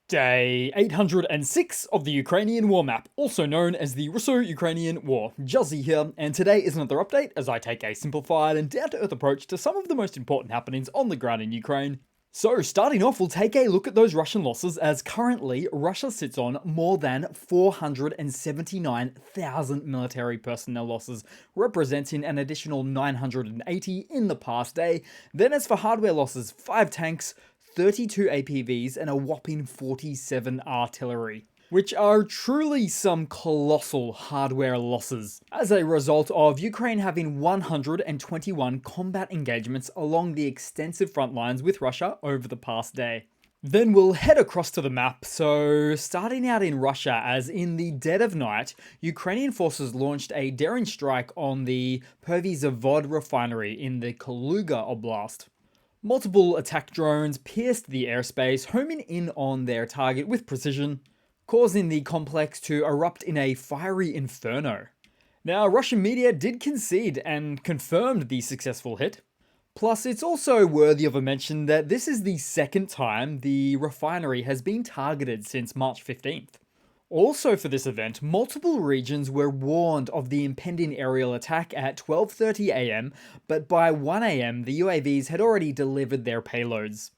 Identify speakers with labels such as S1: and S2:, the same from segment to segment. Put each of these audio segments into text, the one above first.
S1: Day 806 of the Ukrainian War Map, also known as the Russo-Ukrainian War. Juzzie here, and today is another update as I take a simplified and down-to-earth approach to some of the most important happenings on the ground in Ukraine. So, starting off, we'll take a look at those Russian losses, as currently Russia sits on more than 479,000 military personnel losses, representing an additional 980 in the past day. Then as for hardware losses, 5 tanks, 32 APVs, and a whopping 47 artillery, which are truly some colossal hardware losses, as a result of Ukraine having 121 combat engagements along the extensive front lines with Russia over the past day. Then we'll head across to the map, so starting out in Russia, as in the dead of night, Ukrainian forces launched a daring strike on the Zavod refinery in the Kaluga Oblast. Multiple attack drones pierced the airspace, homing in on their target with precision, causing the complex to erupt in a fiery inferno. Now, Russian media did concede and confirmed the successful hit. Plus, it's also worthy of a mention that this is the second time the refinery has been targeted since March 15th. Also for this event, multiple regions were warned of the impending aerial attack at 12:30 am, but by 1 am the UAVs had already delivered their payloads.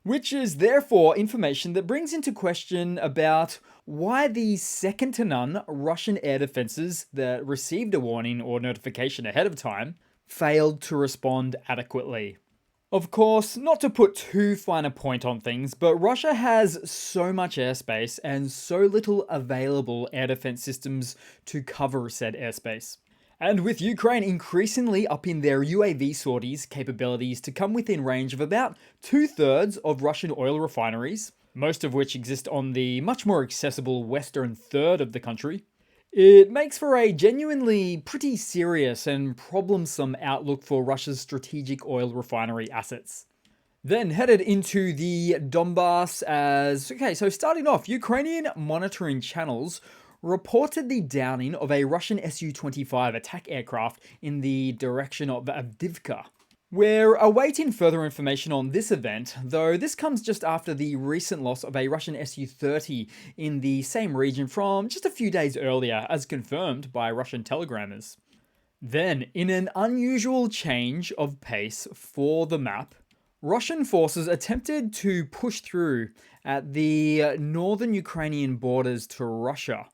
S1: Which is therefore information that brings into question about why the second-to-none Russian air defenses that received a warning or notification ahead of time failed to respond adequately. Of course, not to put too fine a point on things, but Russia has so much airspace and so little available air defense systems to cover said airspace. And with Ukraine increasingly upping their UAV sorties capabilities to come within range of about 2/3 of Russian oil refineries, most of which exist on the much more accessible western third of the country, it makes for a genuinely pretty serious and problemsome outlook for Russia's strategic oil refinery assets. Then headed into the Donbass so starting off, Ukrainian monitoring channels reported the downing of a Russian Su-25 attack aircraft in the direction of Avdiivka. We're awaiting further information on this event, though this comes just after the recent loss of a Russian Su-30 in the same region from just a few days earlier, as confirmed by Russian telegrammers. Then, in an unusual change of pace for the map, Russian forces attempted to push through at the northern Ukrainian borders to Russia.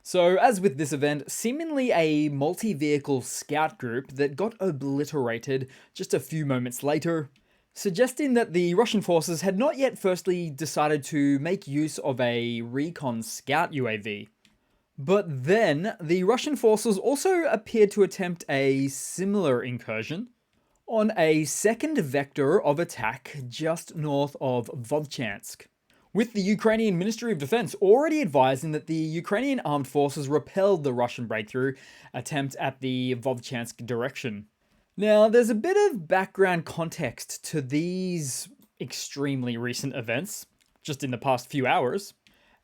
S1: So, as with this event, seemingly a multi-vehicle scout group that got obliterated just a few moments later, suggesting that the Russian forces had not yet firstly decided to make use of a recon scout UAV. But then, the Russian forces also appeared to attempt a similar incursion on a second vector of attack just north of Vovchansk, with the Ukrainian Ministry of Defense already advising that the Ukrainian armed forces repelled the Russian breakthrough attempt at the Vovchansk direction. Now, there's a bit of background context to these extremely recent events, just in the past few hours,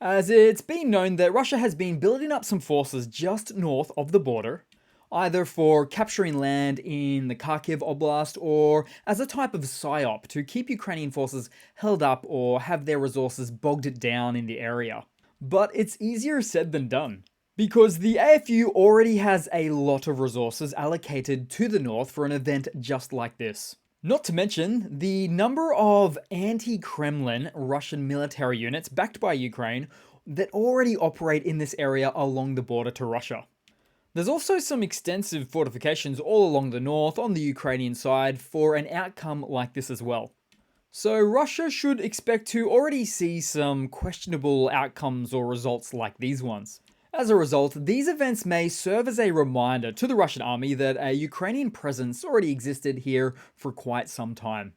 S1: as it's been known that Russia has been building up some forces just north of the border, either for capturing land in the Kharkiv Oblast or as a type of psyop to keep Ukrainian forces held up or have their resources bogged down in the area. But it's easier said than done, because the AFU already has a lot of resources allocated to the north for an event just like this. Not to mention the number of anti-Kremlin Russian military units backed by Ukraine that already operate in this area along the border to Russia. There's also some extensive fortifications all along the north on the Ukrainian side for an outcome like this as well. So Russia should expect to already see some questionable outcomes or results like these ones. As a result, these events may serve as a reminder to the Russian army that a Ukrainian presence already existed here for quite some time.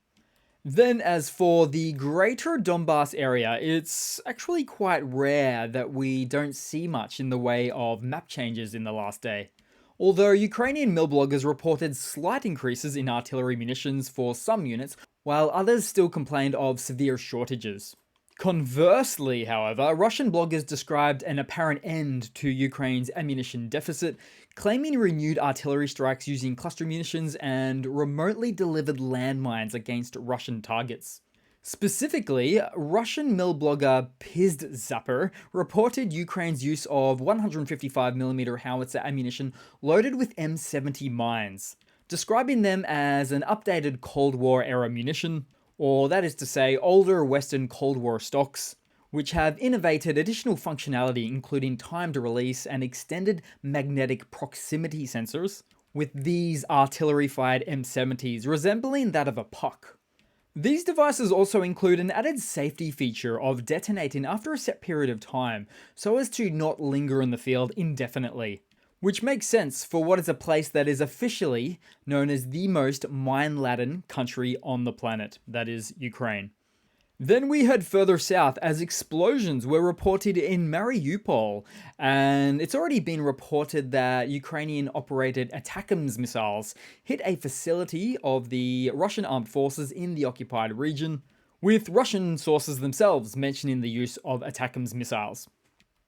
S1: Then as for the greater Donbass area, it's actually quite rare that we don't see much in the way of map changes in the last day. Although Ukrainian mill bloggers reported slight increases in artillery munitions for some units, while others still complained of severe shortages. Conversely, however, Russian bloggers described an apparent end to Ukraine's ammunition deficit, claiming renewed artillery strikes using cluster munitions and remotely delivered landmines against Russian targets. Specifically, Russian mill blogger Pizzd Zapper reported Ukraine's use of 155mm howitzer ammunition loaded with M70 mines, describing them as an updated Cold War era munition, or that is to say, older Western Cold War stocks, which have innovated additional functionality including timed release and extended magnetic proximity sensors, with these artillery-fired M70s resembling that of a puck. These devices also include an added safety feature of detonating after a set period of time, so as to not linger in the field indefinitely. Which makes sense for what is a place that is officially known as the most mine-laden country on the planet, that is, Ukraine. Then we head further south as explosions were reported in Mariupol, and it's already been reported that Ukrainian-operated ATACMS missiles hit a facility of the Russian armed forces in the occupied region, with Russian sources themselves mentioning the use of ATACMS missiles.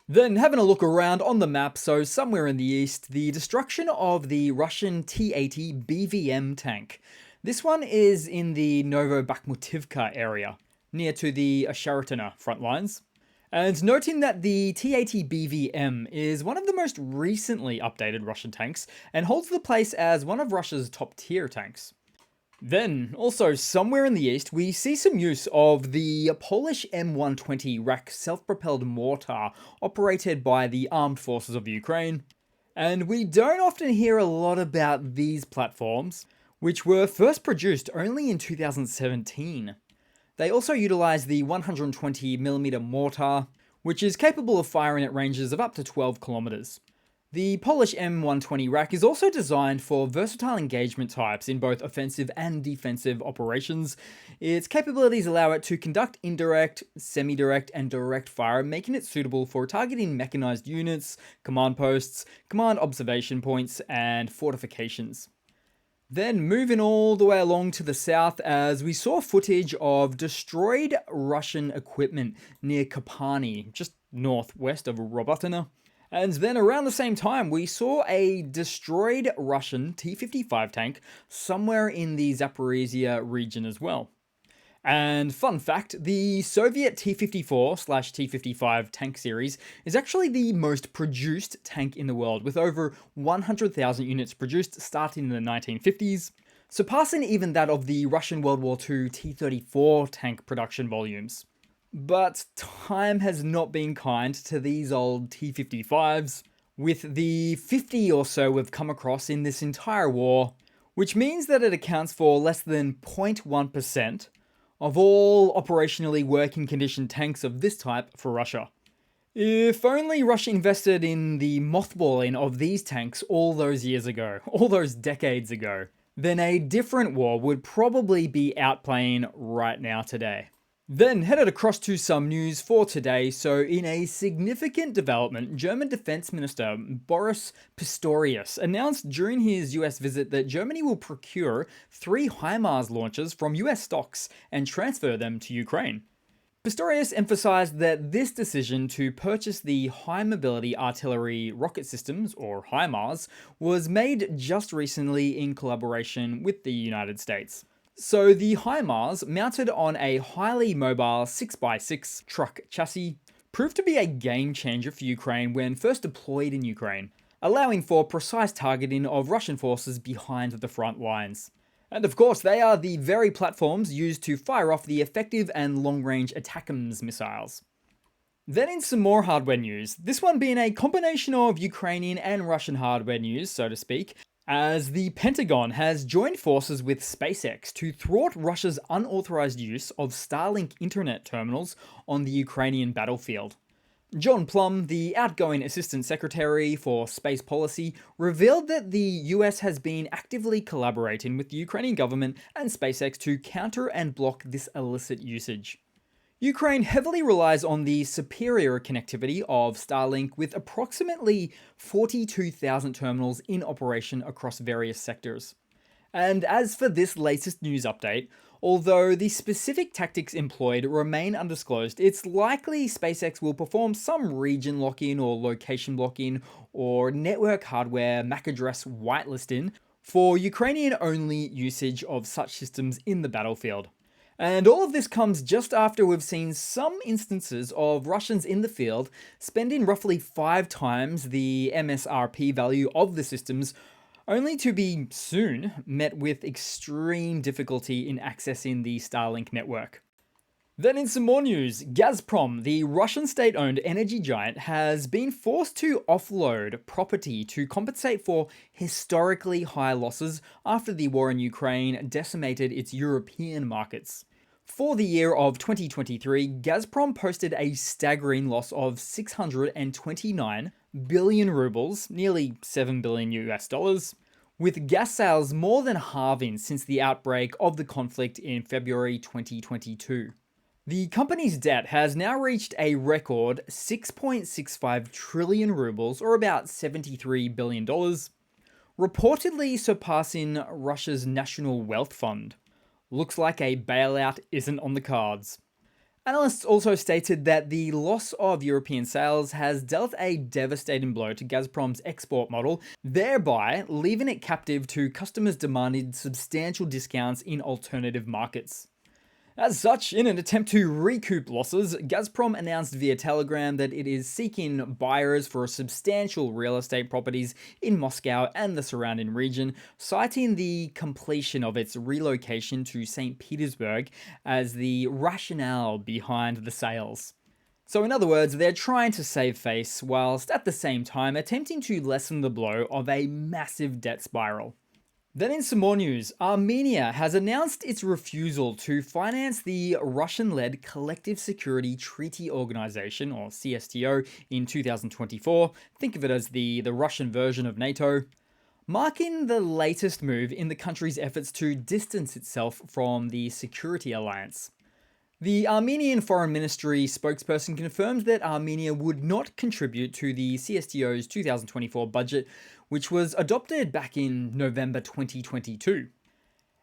S1: Then having a look around on the map, so somewhere in the east, the destruction of the Russian T-80 BVM tank. This one is in the Novobakhmutivka area, near to the Asharatana front lines. And noting that the T-80 BVM is one of the most recently updated Russian tanks and holds the place as one of Russia's top tier tanks. Then, also somewhere in the east, we see some use of the Polish M120 Rak self-propelled mortar operated by the armed forces of Ukraine. And we don't often hear a lot about these platforms, which were first produced only in 2017. They also utilize the 120mm mortar, which is capable of firing at ranges of up to 12 kilometers. The Polish M120 Rak is also designed for versatile engagement types in both offensive and defensive operations. Its capabilities allow it to conduct indirect, semi-direct, and direct fire, making it suitable for targeting mechanized units, command posts, command observation points, and fortifications. Then moving all the way along to the south as we saw footage of destroyed Russian equipment near Kapani, just northwest of Robotyne. And then around the same time, we saw a destroyed Russian T-55 tank somewhere in the Zaporizhia region as well. And fun fact, the Soviet T-54/T-55 tank series is actually the most produced tank in the world, with over 100,000 units produced starting in the 1950s, surpassing even that of the Russian World War II T-34 tank production volumes. But time has not been kind to these old T-55s, with the 50 or so we've come across in this entire war, which means that it accounts for less than 0.1% of all operationally working condition tanks of this type for Russia. If only Russia invested in the mothballing of these tanks all those years ago, all those decades ago, then a different war would probably be outplaying right now today. Then headed across to some news for today. So in a significant development, German Defense Minister Boris Pistorius announced during his US visit that Germany will procure 3 HIMARS launchers from US stocks and transfer them to Ukraine. Pistorius emphasized that this decision to purchase the High Mobility Artillery Rocket Systems, or HIMARS, was made just recently in collaboration with the United States. So the HIMARS, mounted on a highly mobile 6x6 truck chassis, proved to be a game changer for Ukraine when first deployed in Ukraine, allowing for precise targeting of Russian forces behind the front lines. And of course, they are the very platforms used to fire off the effective and long-range ATACMS missiles. Then in some more hardware news, this one being a combination of Ukrainian and Russian hardware news, so to speak, as the Pentagon has joined forces with SpaceX to thwart Russia's unauthorized use of Starlink internet terminals on the Ukrainian battlefield. John Plum, the outgoing Assistant Secretary for Space Policy, revealed that the US has been actively collaborating with the Ukrainian government and SpaceX to counter and block this illicit usage. Ukraine heavily relies on the superior connectivity of Starlink, with approximately 42,000 terminals in operation across various sectors. And as for this latest news update, although the specific tactics employed remain undisclosed, it's likely SpaceX will perform some region lock-in or location blocking or network hardware MAC address whitelisting for Ukrainian-only usage of such systems in the battlefield. And all of this comes just after we've seen some instances of Russians in the field spending roughly 5 times the MSRP value of the systems, only to be soon met with extreme difficulty in accessing the Starlink network. Then in some more news, Gazprom, the Russian state-owned energy giant, has been forced to offload property to compensate for historically high losses after the war in Ukraine decimated its European markets. For the year of 2023, Gazprom posted a staggering loss of 629 billion rubles, nearly 7 billion US dollars, with gas sales more than halving since the outbreak of the conflict in February 2022. The company's debt has now reached a record 6.65 trillion rubles, or about $73 billion, reportedly surpassing Russia's national wealth fund. Looks like a bailout isn't on the cards. Analysts also stated that the loss of European sales has dealt a devastating blow to Gazprom's export model, thereby leaving it captive to customers demanding substantial discounts in alternative markets. As such, in an attempt to recoup losses, Gazprom announced via Telegram that it is seeking buyers for substantial real estate properties in Moscow and the surrounding region, citing the completion of its relocation to St. Petersburg as the rationale behind the sales. So in other words, they're trying to save face, whilst at the same time attempting to lessen the blow of a massive debt spiral. Then in some more news, Armenia has announced its refusal to finance the Russian-led Collective Security Treaty Organization, or CSTO, in 2024. Think of it as the Russian version of NATO, marking the latest move in the country's efforts to distance itself from the security alliance. The Armenian Foreign Ministry spokesperson confirmed that Armenia would not contribute to the CSTO's 2024 budget, which was adopted back in November 2022.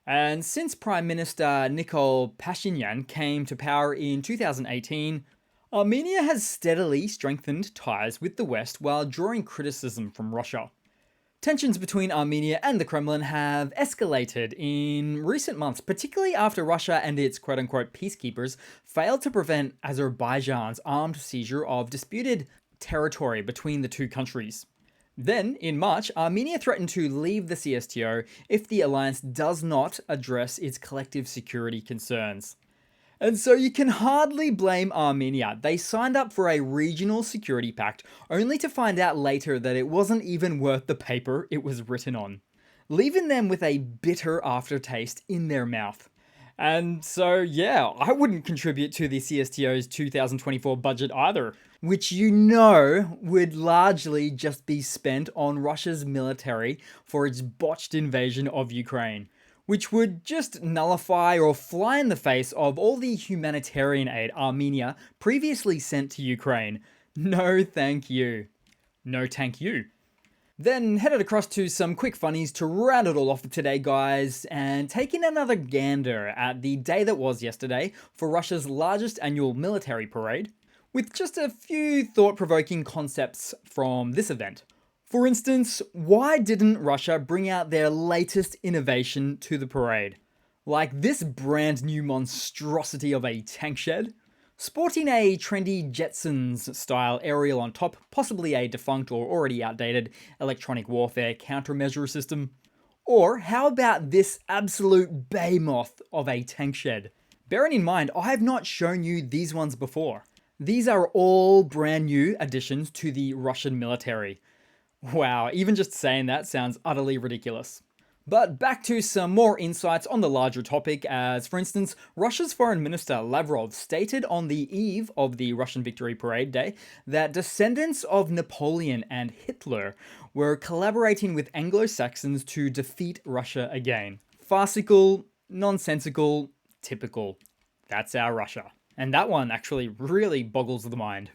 S1: And since Prime Minister Nikol Pashinyan came to power in 2018, Armenia has steadily strengthened ties with the West while drawing criticism from Russia. Tensions between Armenia and the Kremlin have escalated in recent months, particularly after Russia and its quote-unquote peacekeepers failed to prevent Azerbaijan's armed seizure of disputed territory between the two countries. Then, in March, Armenia threatened to leave the CSTO if the alliance does not address its collective security concerns. And so you can hardly blame Armenia. They signed up for a regional security pact, only to find out later that it wasn't even worth the paper it was written on, leaving them with a bitter aftertaste in their mouth. And so, yeah, I wouldn't contribute to the CSTO's 2024 budget either, which you know would largely just be spent on Russia's military for its botched invasion of Ukraine, which would just nullify or fly in the face of all the humanitarian aid Armenia previously sent to Ukraine. No thank you. No thank you. Then headed across to some quick funnies to round it all off for today, guys, and taking another gander at the day that was yesterday for Russia's largest annual military parade, with just a few thought-provoking concepts from this event. For instance, why didn't Russia bring out their latest innovation to the parade? Like this brand new monstrosity of a tank shed? Sporting a trendy Jetsons-style aerial on top, possibly a defunct or already outdated electronic warfare countermeasure system? Or how about this absolute behemoth of a tank shed? Bearing in mind, I have not shown you these ones before. These are all brand new additions to the Russian military. Wow, even just saying that sounds utterly ridiculous. But back to some more insights on the larger topic, as for instance, Russia's Foreign Minister Lavrov stated on the eve of the Russian Victory Parade Day that descendants of Napoleon and Hitler were collaborating with Anglo-Saxons to defeat Russia again. Farcical, nonsensical, typical. That's our Russia. And that one actually really boggles the mind.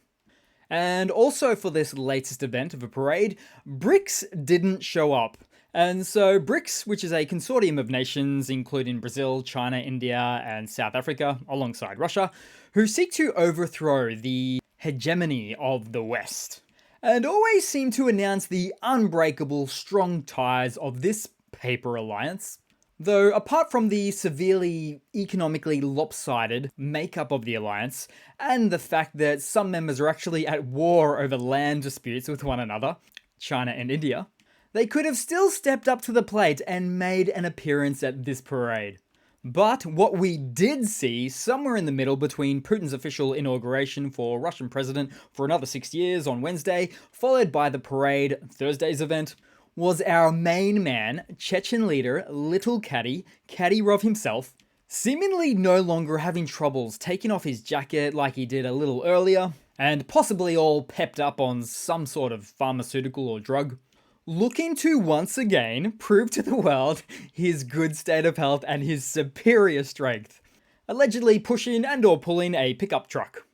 S1: And also for this latest event of a parade, BRICS didn't show up. And so BRICS, which is a consortium of nations including Brazil, China, India, and South Africa, alongside Russia, who seek to overthrow the hegemony of the West, and always seem to announce the unbreakable strong ties of this paper alliance. Though, apart from the severely economically lopsided makeup of the alliance, and the fact that some members are actually at war over land disputes with one another, China and India, they could have still stepped up to the plate and made an appearance at this parade. But what we did see, somewhere in the middle between Putin's official inauguration for Russian president for another 6 years on Wednesday, followed by the parade, Thursday's event, was our main man, Chechen leader, Little Kadyrov himself, seemingly no longer having troubles taking off his jacket like he did a little earlier, and possibly all pepped up on some sort of pharmaceutical or drug, looking to once again prove to the world his good state of health and his superior strength, allegedly pushing and or pulling a pickup truck.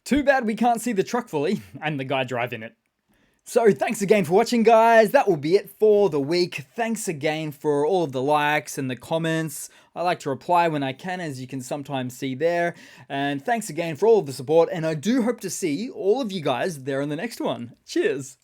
S1: Too bad we can't see the truck fully, and the guy driving it. So thanks again for watching, guys. That will be it for the week. Thanks again for all of the likes and the comments. I like to reply when I can, as you can sometimes see there. And thanks again for all of the support, and I do hope to see all of you guys there in the next one. Cheers!